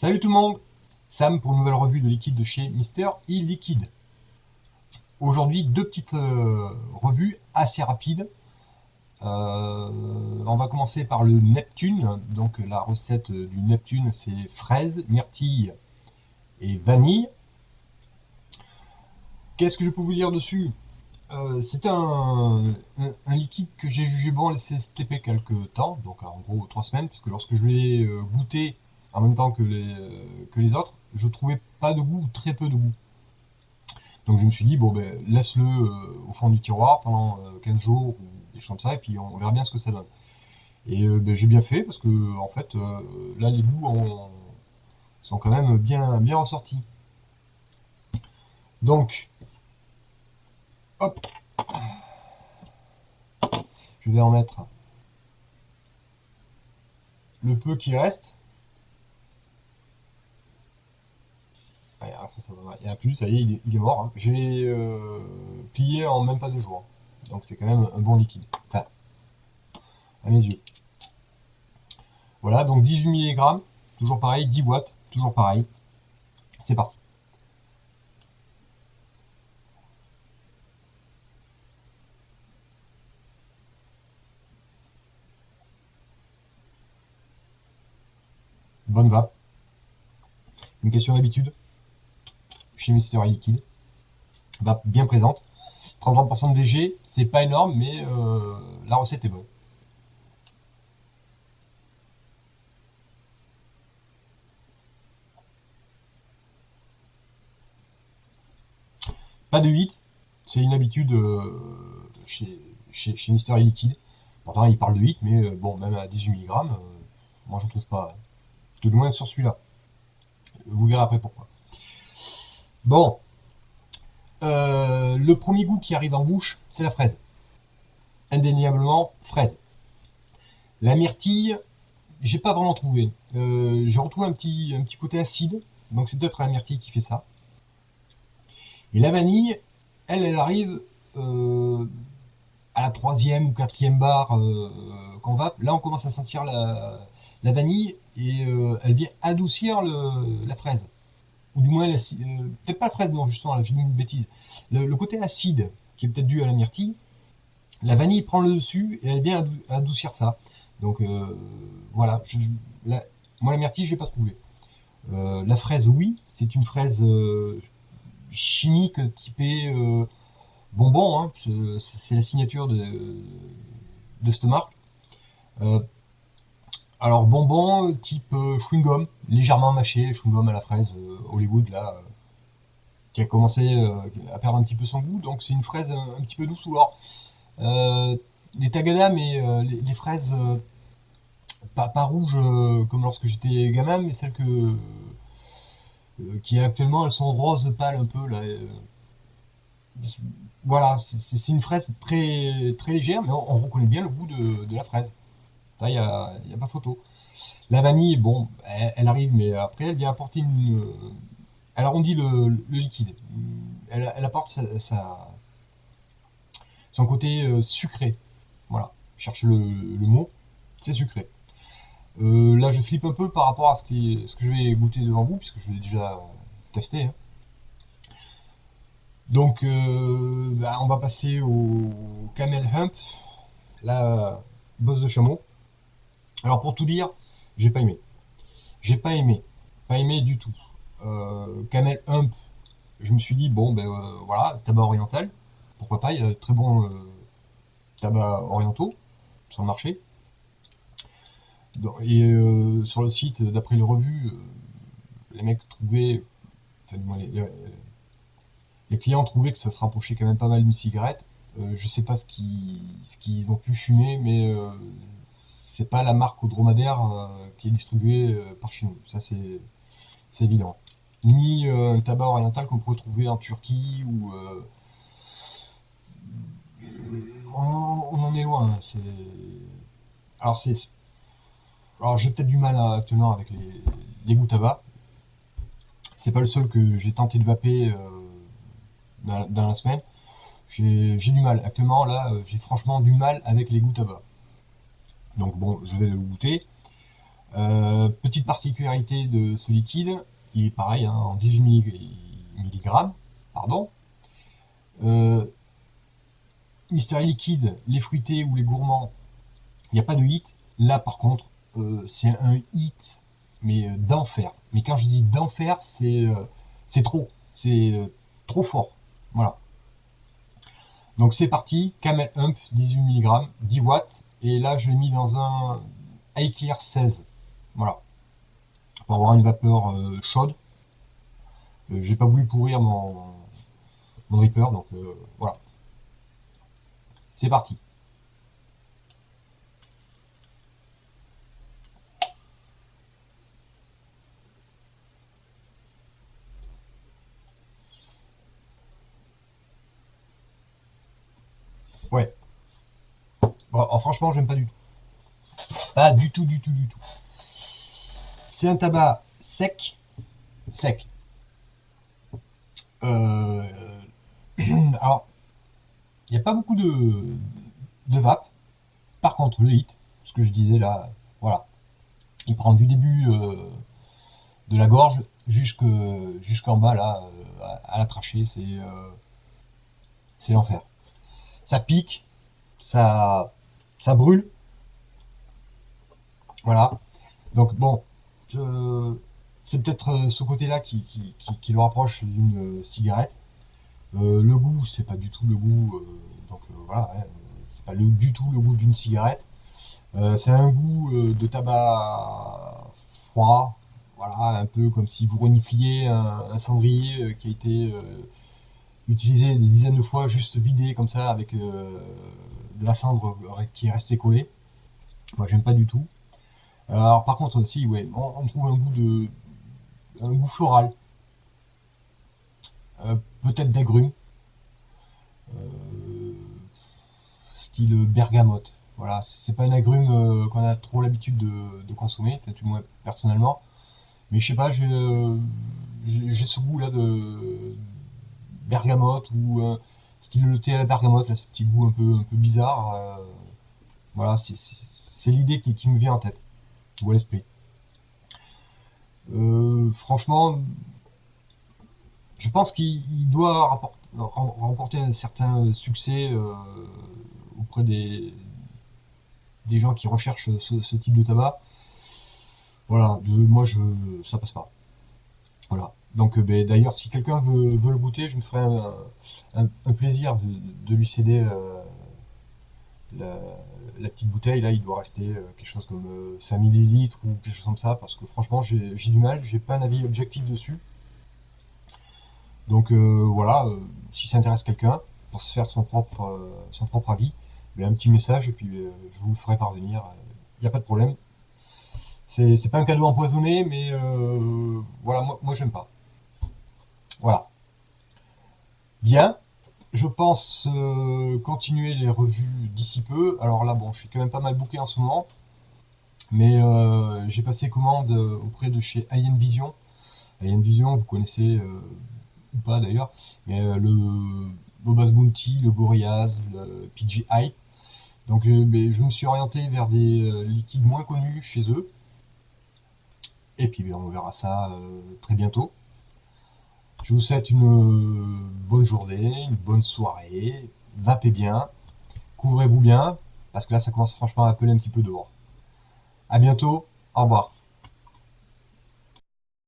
Salut tout le monde, Sam pour une nouvelle revue de liquide de chez Mister e-Liquide. Aujourd'hui, deux petites revues assez rapides. On va commencer par le Neptune. Donc la recette du Neptune, c'est fraises, myrtille et vanille. Qu'est-ce que je peux vous dire dessus? C'est un liquide que j'ai jugé bon à laisser STP quelques temps, donc en gros 3 semaines, parce que lorsque je l'ai goûté en même temps que les autres, je trouvais pas de goût, ou très peu de goût. Donc je me suis dit, bon ben laisse-le au fond du tiroir pendant 15 jours ou des choses comme ça, et puis on verra bien ce que ça donne. Et ben, j'ai bien fait, parce que en fait, là les goûts sont quand même bien ressortis. Donc, hop, je vais en mettre le peu qui reste. Ouais, ça va, il n'y en a plus, ça y est, il est mort. Hein. Je l'ai plié en même pas 2 jours. Donc c'est quand même un bon liquide. Enfin, à mes yeux. Voilà, donc 18 mg, toujours pareil, 10 boîtes, toujours pareil. C'est parti. Bonne vape. Une question d'habitude chez Mister Liquide. Vape bien présente. 33% de VG, c'est pas énorme, mais la recette est bonne. Pas de 8, c'est une habitude chez Mister Liquide. Pourtant, il parle de 8, mais bon, même à 18 mg, moi je ne trouve pas. De loin sur celui-là. Vous verrez après pourquoi. Bon, le premier goût qui arrive en bouche, c'est la fraise. Indéniablement, fraise. La myrtille, j'ai pas vraiment trouvé. J'ai retrouvé un petit côté acide, donc c'est peut-être la myrtille qui fait ça. Et la vanille, elle arrive à la troisième ou quatrième barre qu'on va. Là, on commence à sentir la vanille et elle vient adoucir la fraise. Ou du moins, peut-être pas la fraise, non, justement, là, j'ai dit une bêtise. Le côté acide, qui est peut-être dû à la myrtille, la vanille prend le dessus et elle vient adoucir ça. Donc voilà, la, moi la myrtille, je l'ai pas trouvé. La fraise, oui, c'est une fraise chimique typée bonbon, hein, c'est la signature de cette marque. Euh, alors bonbon type chewing-gum, légèrement mâché, chewing-gum à la fraise Hollywood là, qui a commencé à perdre un petit peu son goût. Donc c'est une fraise un petit peu douce. Ou alors les tagada, mais les fraises pas rouges comme lorsque j'étais gamin, mais celles qui actuellement elles sont roses pâles un peu là. Voilà, c'est une fraise très légère, mais on reconnaît bien le goût de la fraise. Ça, y a pas photo. La vanille, bon, elle arrive, mais après, elle vient apporter elle arrondit le liquide. Elle apporte son côté sucré. Voilà, je cherche le mot, c'est sucré. Là, je flippe un peu par rapport à ce que je vais goûter devant vous, puisque je l'ai déjà testé. Hein. Donc, bah, on va passer au Camel Hump, la bosse de chameau. Alors, pour tout dire, j'ai pas aimé. J'ai pas aimé. Pas aimé du tout. Camel Hump, je me suis dit, bon, ben voilà, tabac oriental, pourquoi pas, il y a de très bons tabacs orientaux sur le marché. Et sur le site, d'après les revues, les mecs trouvaient, enfin, les clients trouvaient que ça se rapprochait quand même pas mal d'une cigarette. Je sais pas ce qu'ils ont pu fumer, mais c'est pas la marque au dromadaire qui est distribuée par chez nous. Ça, c'est évident. Ni un tabac oriental qu'on pourrait trouver en Turquie ou on en est loin. Alors c'est alors j'ai peut-être du mal actuellement avec les goûts tabac. C'est pas le seul que j'ai tenté de vaper dans la semaine. J'ai du mal. Actuellement là, j'ai franchement du mal avec les goûts tabac. Donc bon, je vais le goûter. Petite particularité de ce liquide, il est pareil, hein, en 18 mg, pardon. Mystery liquide, les fruités ou les gourmands, il n'y a pas de hit. Là, par contre, c'est un hit, mais d'enfer. Mais quand je dis d'enfer, c'est trop. C'est trop fort. Voilà. Donc c'est parti, Camel Hump, 18 mg, 10 watts. Et là, je l'ai mis dans un iClear 16. Voilà. Pour avoir une vapeur chaude. J'ai pas voulu pourrir mon Reaper, donc voilà. C'est parti. Ouais. Bon, alors, franchement, j'aime pas du tout. Pas du tout, du tout, du tout. C'est un tabac sec. Sec. Euh, alors, il n'y a pas beaucoup de vape. Par contre, le hit, ce que je disais là, voilà. Il prend du début de la gorge jusqu'en bas, là, à la trachée. C'est l'enfer. Ça pique, ça brûle. Voilà. Donc, bon, c'est peut-être ce côté-là qui le rapproche d'une cigarette. Le goût, c'est pas du tout le goût, donc voilà, hein, c'est pas du tout le goût d'une cigarette. C'est un goût de tabac froid, voilà, un peu comme si vous renifliez un cendrier qui a été utilisé des dizaines de fois, juste vidé comme ça avec de la cendre qui est restée collée. Moi, j'aime pas du tout. Alors par contre, si, ouais, on trouve un goût floral, peut-être d'agrumes, euh, style bergamote. Voilà, c'est pas un agrume qu'on a trop l'habitude de consommer, peut-être moi personnellement, mais je sais pas, j'ai ce goût là de bergamote ou style le thé à la bergamote, là, ce petit goût un peu bizarre. Voilà, c'est l'idée qui me vient en tête ou à l'esprit. Franchement, je pense qu'il doit remporter un certain succès auprès des gens qui recherchent ce type de tabac. Voilà, moi ça passe pas. Voilà. Donc ben, d'ailleurs, si quelqu'un veut le goûter, je me ferai un plaisir de lui céder la, la petite bouteille. Là, il doit rester quelque chose comme 5 millilitres ou quelque chose comme ça, parce que franchement, j'ai du mal, j'ai pas un avis objectif dessus. Donc voilà, si ça intéresse quelqu'un, pour se faire son propre avis, ben, un petit message et puis je vous le ferai parvenir. Il n'y a pas de problème. C'est pas un cadeau empoisonné, mais voilà, moi j'aime pas. Voilà. Bien. Je pense continuer les revues d'ici peu. Alors là, bon, je suis quand même pas mal booké en ce moment, mais j'ai passé commande auprès de chez IN Vision. IN Vision, vous connaissez ou pas d'ailleurs, mais le Bobas Bounty, le Gorillaz, le PGI. Donc je me suis orienté vers des liquides moins connus chez eux. Et puis on verra ça très bientôt. Je vous souhaite une bonne journée, une bonne soirée. Vapez bien, couvrez-vous bien, parce que là ça commence franchement à appeler un petit peu dehors. À bientôt, au revoir.